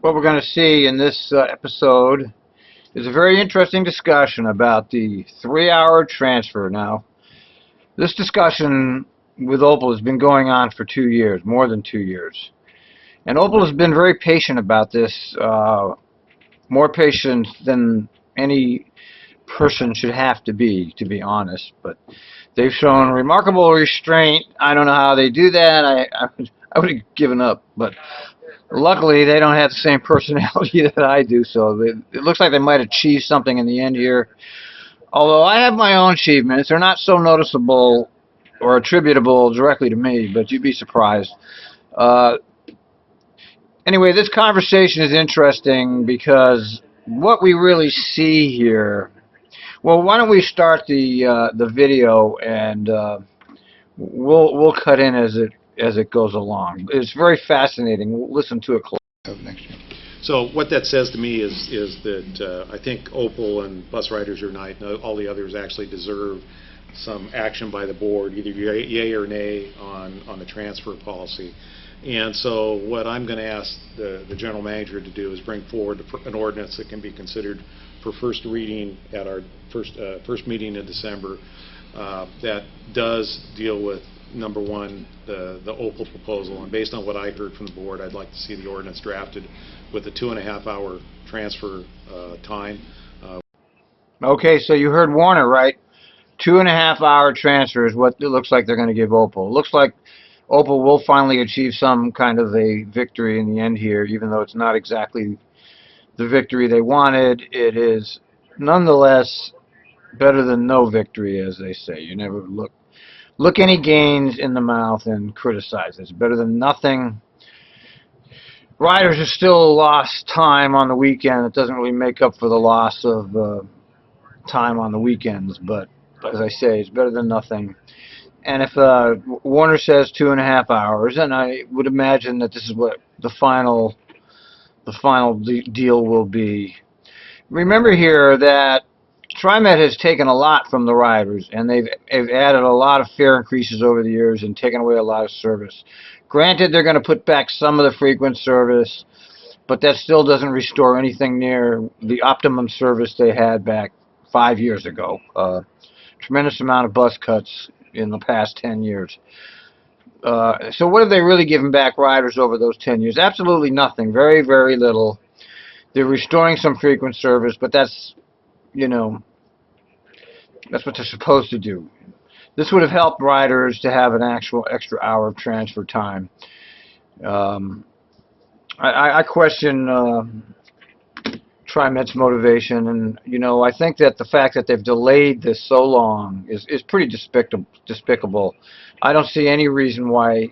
What we're going to see in this episode is a very interesting discussion about the 3-hour transfer. Now, this discussion with Opal has been going on for 2 years, more than 2 years. And Opal has been very patient about this, more patient than any person should have to be honest. But they've shown remarkable restraint. I don't know how they do that. I would have given up, but luckily they don't have the same personality that I do, so it looks like they might achieve something in the end here. Although I have my own achievements, they're not so noticeable or attributable directly to me, but you'd be surprised. Uh, anyway, this conversation is interesting because what we really see here. Well, why don't we start the video and we'll cut in as it goes along. It's very fascinating. We'll listen to it close. Of next year. So what that says to me is that I think Opal and Bus Riders Unite and all the others actually deserve some action by the board, either yay or nay on the transfer policy. And so what I'm going to ask the general manager to do is bring forward an ordinance that can be considered for first reading at our first meeting in December that does deal with, number one, the Opal proposal. And based on what I heard from the board, I'd like to see the ordinance drafted with a 2.5-hour transfer time. Okay, so you heard Warner, right? 2.5-hour transfer is what it looks like they're going to give Opal. It looks like Opal will finally achieve some kind of a victory in the end here, even though it's not exactly the victory they wanted. It is nonetheless better than no victory, as they say. You never look any gains in the mouth and criticize it. It's better than nothing. Riders have still lost time on the weekend. It doesn't really make up for the loss of time on the weekends, but as I say, it's better than nothing. And if Warner says 2.5 hours, and I would imagine that this is what the final deal will be. Remember here that TriMet has taken a lot from the riders, and they've added a lot of fare increases over the years and taken away a lot of service. Granted, they're going to put back some of the frequent service, but that still doesn't restore anything near the optimum service they had back 5 years ago. Tremendous amount of bus cuts in the past 10 years. So what have they really given back riders over those 10 years? Absolutely nothing. Very, very little. They're restoring some frequent service, but that's, that's what they're supposed to do. This would have helped riders to have an actual extra hour of transfer time. I question TriMet's motivation, and I think that the fact that they've delayed this so long is pretty despicable. I don't see any reason why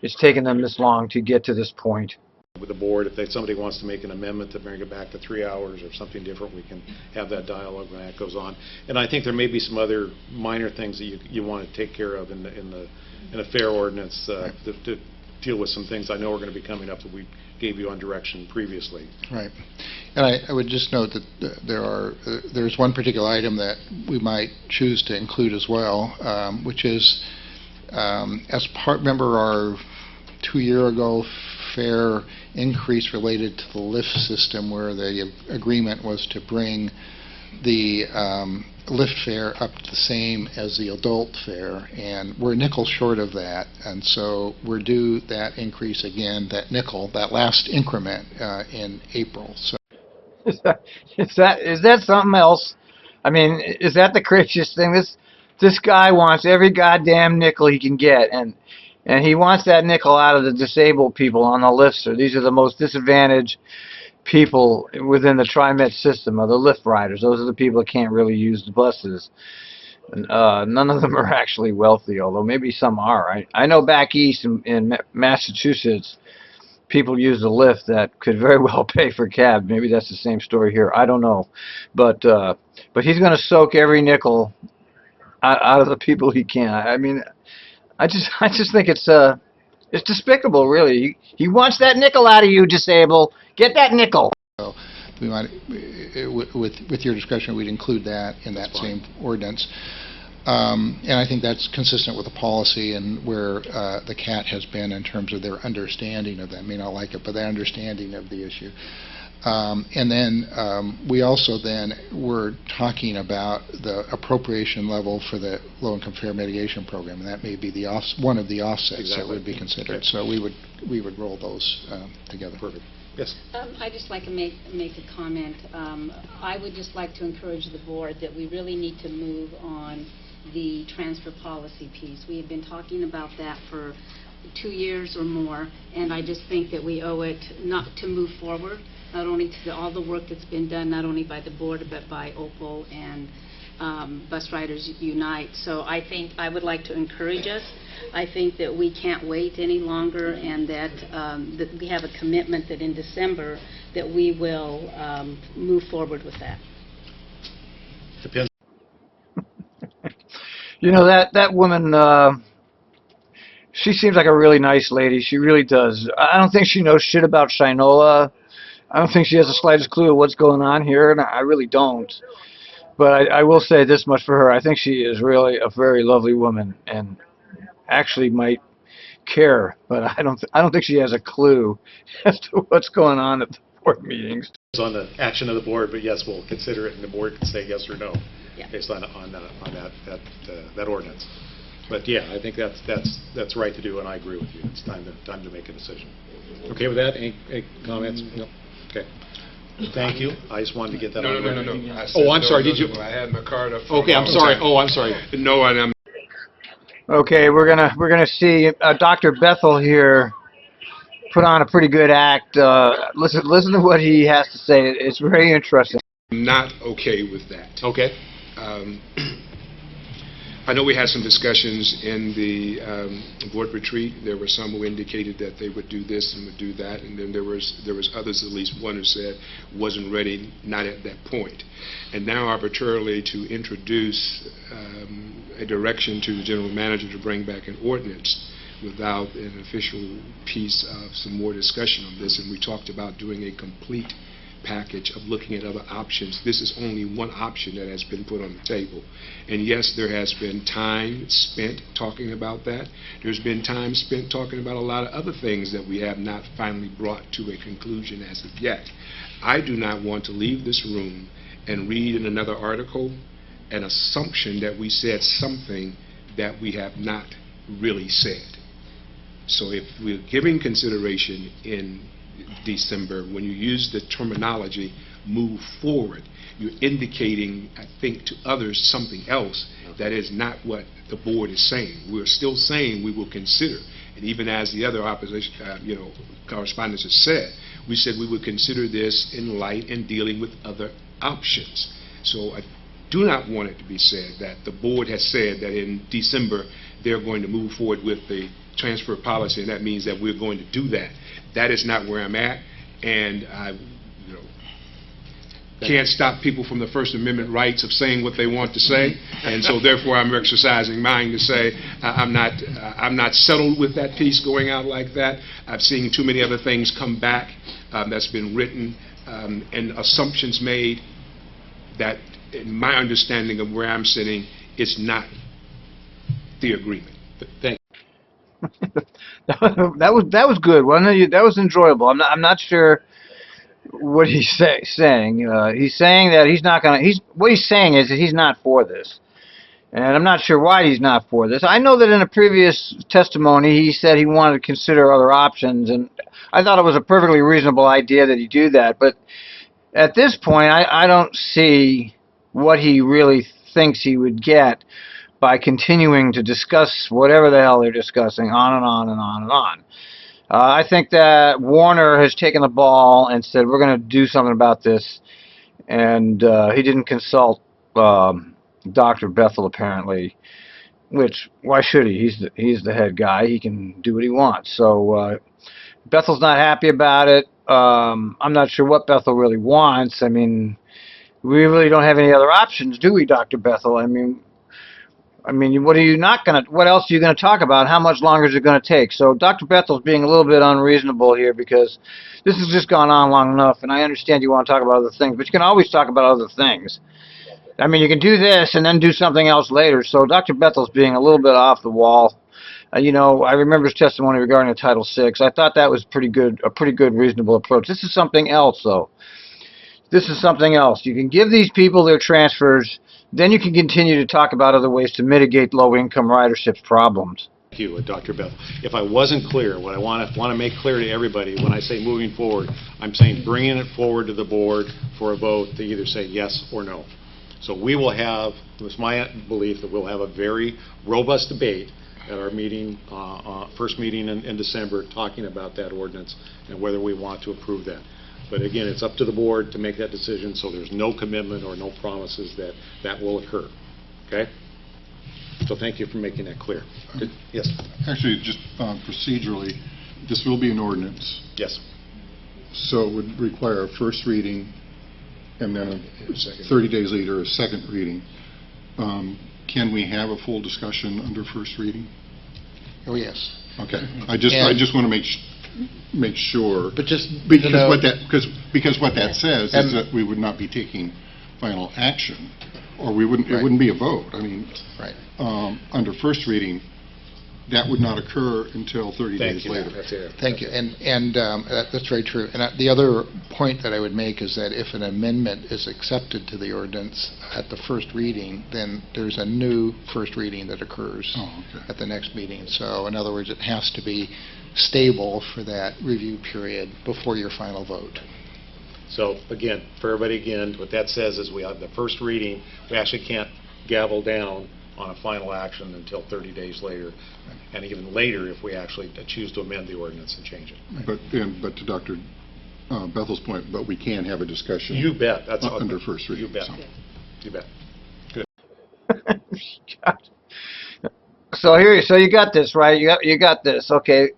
it's taken them this long to get to this point. With the board, if somebody wants to make an amendment to bring it back to 3 hours or something different, we can have that dialogue when that goes on. And I think there may be some other minor things that you want to take care of in a fair ordinance to deal with some things I know are going to be coming up that we gave you on direction previously. Right. And I would just note that there's one particular item that we might choose to include as well, which is remember our 2 year ago fare increase related to the lift system, where the agreement was to bring the lift fare up to the same as the adult fare, and we're a nickel short of that, and so we're due that increase again, that last increment in April. So Is that something else? I mean, is that the craziest thing? This guy wants every goddamn nickel he can get, and he wants that nickel out of the disabled people on the lifts. These are the most disadvantaged people within the TriMet system, are the lift riders. Those are the people that can't really use the buses. None of them are actually wealthy, although maybe some are. I know back east in Massachusetts, people use the lift that could very well pay for cab. Maybe that's the same story here. I don't know, but he's going to soak every nickel out of the people he can. I mean, I just think it's despicable, really. He wants that nickel out of you, disabled. Get that nickel. So we might, with your discussion, we'd include that in that same ordinance. And I think that's consistent with the policy and where the CAT has been in terms of their understanding of that. May not like it, but their understanding of the issue. And then we also then were talking about the appropriation level for the low-income fare mitigation program, and that may be the one of the offsets that would be considered. Okay. So we would roll those together. Perfect. Yes. I'd just like to make a comment. I would just like to encourage the board that we really need to move on the transfer policy piece. We have been talking about that for 2 years or more, and I just think that we owe it not to move forward, not only to all the work that's been done, not only by the board, but by Opal and Bus Riders Unite. So I think I would like to encourage us. I think that we can't wait any longer, and that, that we have a commitment that in December that we will move forward with that. Depends. You know, that woman, she seems like a really nice lady. She really does. I don't think she knows shit about Shinola. I don't think she has the slightest clue of what's going on here, and I really don't. But I will say this much for her. I think she is really a very lovely woman, and actually might care, but I don't think she has a clue as to what's going on at the board meetings. It's on the action of the board, but yes, we'll consider it, and the board can say yes or no, Yeah. based on that ordinance. But yeah, I think that's right to do, and I agree with you. It's time to make a decision. Okay with that? Any comments? No. Okay. Thank you. I just wanted to get that on the record. No. I said Oh, I'm sorry. Did you? I had my card up. Okay, I'm sorry. Oh, I'm sorry. No, I'm. Okay, we're gonna see Dr. Bethel here put on a pretty good act. Listen to what he has to say. It's very interesting. Not okay with that. Okay. I know we had some discussions in the board retreat. There were some who indicated that they would do this and would do that, and then there was others, at least one, who said wasn't ready, not at that point. And now arbitrarily to introduce a direction to the general manager to bring back an ordinance without an official piece of some more discussion on this, and we talked about doing a complete package of looking at other options. This is only one option that has been put on the table. And yes, there has been time spent talking about that. There's been time spent talking about a lot of other things that we have not finally brought to a conclusion as of yet. I do not want to leave this room and read in another article an assumption that we said something that we have not really said. So if we're giving consideration in December, when you use the terminology move forward, you're indicating, I think, to others something else that is not what the board is saying. We're still saying we will consider, and even as the other opposition, correspondents have said, we said we would consider this in light and dealing with other options. So I do not want it to be said that the board has said that in December they're going to move forward with the transfer policy, and that means that we're going to do that. That is not where I'm at, and I can't stop people from the First Amendment rights of saying what they want to say, and so therefore I'm exercising mine to say I'm not settled with that piece going out like that. I've seen too many other things come back that's been written and assumptions made that, in my understanding of where I'm sitting, is not the agreement. Thank you. that was good, wasn't it? That was enjoyable. I'm not sure what he's saying. He's saying that he's not gonna. What he's saying is that he's not for this, and I'm not sure why he's not for this. I know that in a previous testimony he said he wanted to consider other options, and I thought it was a perfectly reasonable idea that he do that. But at this point, I don't see what he really thinks he would get by continuing to discuss whatever the hell they're discussing on and on and on and on. I think that Warner has taken the ball and said, we're going to do something about this, and he didn't consult Dr. Bethel, apparently, which, why should he? He's the head guy. He can do what he wants. So Bethel's not happy about it. I'm not sure what Bethel really wants. I mean, we really don't have any other options, do we, Dr. Bethel? I mean, what are you not going to, what else are you going to talk about? How much longer is it going to take? So Dr. Bethel's being a little bit unreasonable here, because this has just gone on long enough, and I understand you want to talk about other things, but you can always talk about other things. I mean, you can do this and then do something else later. So Dr. Bethel's being a little bit off the wall. You know, I remember his testimony regarding the Title VI. I thought that was a pretty good, reasonable approach. This is something else, though. This is something else. You can give these people their transfers, then you can continue to talk about other ways to mitigate low-income ridership's problems. Thank you, Dr. Bell. If I wasn't clear, what I want to make clear to everybody, when I say moving forward, I'm saying bringing it forward to the board for a vote to either say yes or no. So we will have, it's my belief that we'll have a very robust debate at our meeting, first meeting in December, talking about that ordinance and whether we want to approve that. But again, it's up to the board to make that decision, so there's no commitment or no promises that that will occur. Okay? So thank you for making that clear. Yes? Actually, just procedurally, this will be an ordinance, Yes. so it would require a first reading and then 30 days later a second reading. Can we have a full discussion under first reading? Oh, yes. Okay. I just want to make sure. But just because what that says is that we would not be taking final action, or it wouldn't be a vote. I mean, right. Under first reading, that would not occur until 30 days later. That's it. Thank you. And that's very true. And the other point that I would make is that if an amendment is accepted to the ordinance at the first reading, then there's a new first reading that occurs at the next meeting. So in other words, it has to be stable for that review period before your final vote. So again, for everybody again, what that says is we have the first reading. We actually can't gavel down on a final action until 30 days later, and even later if we actually choose to amend the ordinance and change it. But to Dr. Bethel's point, but we can have a discussion. You bet. That's under first reading. You bet. So. You bet. Good. So you got this, right? You got this. Okay.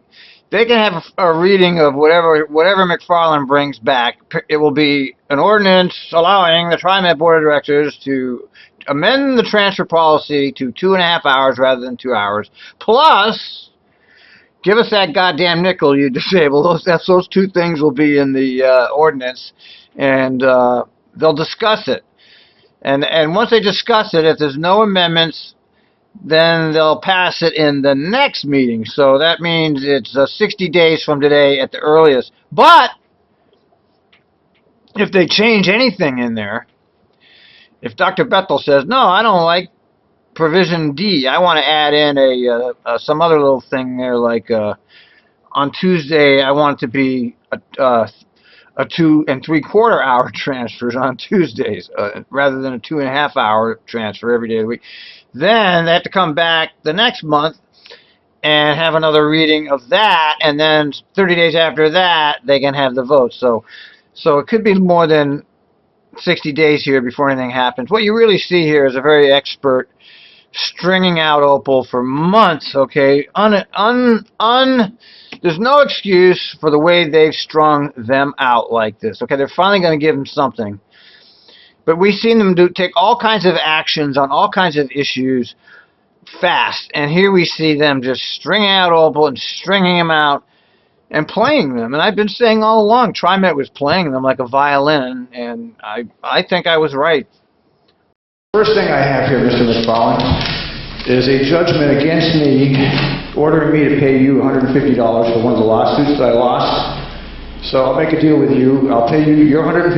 They can have a reading of whatever McFarland brings back. It will be an ordinance allowing the TriMet Board of Directors to amend the transfer policy to 2.5 hours rather than 2 hours. Plus, give us that goddamn nickel you disabled. Those two things will be in the ordinance, and they'll discuss it. And once they discuss it, if there's no amendments, then they'll pass it in the next meeting. So that means it's 60 days from today at the earliest. But if they change anything in there, if Dr. Bethel says, no, I don't like provision D, I want to add in some other little thing there, like on Tuesday I want it to be a 2 3/4 hour transfers on Tuesdays rather than a 2.5 hour transfer every day of the week. Then they have to come back the next month and have another reading of that, and then 30 days after that they can have the vote. So it could be more than 60 days here before anything happens. What you really see here is a very expert stringing out Opal for months, okay? There's no excuse for the way they've strung them out like this, okay? They're finally going to give them something. But we've seen them take all kinds of actions on all kinds of issues fast. And here we see them just stringing out Opal and stringing them out and playing them. And I've been saying all along, TriMet was playing them like a violin, and I think I was right. First thing I have here, Mr. McFarland, is a judgment against me ordering me to pay you $150 for one of the lawsuits that I lost. So I'll make a deal with you. I'll pay you your $150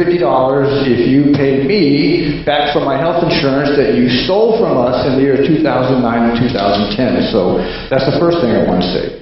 if you pay me back for my health insurance that you stole from us in the year 2009 and 2010. So that's the first thing I want to say.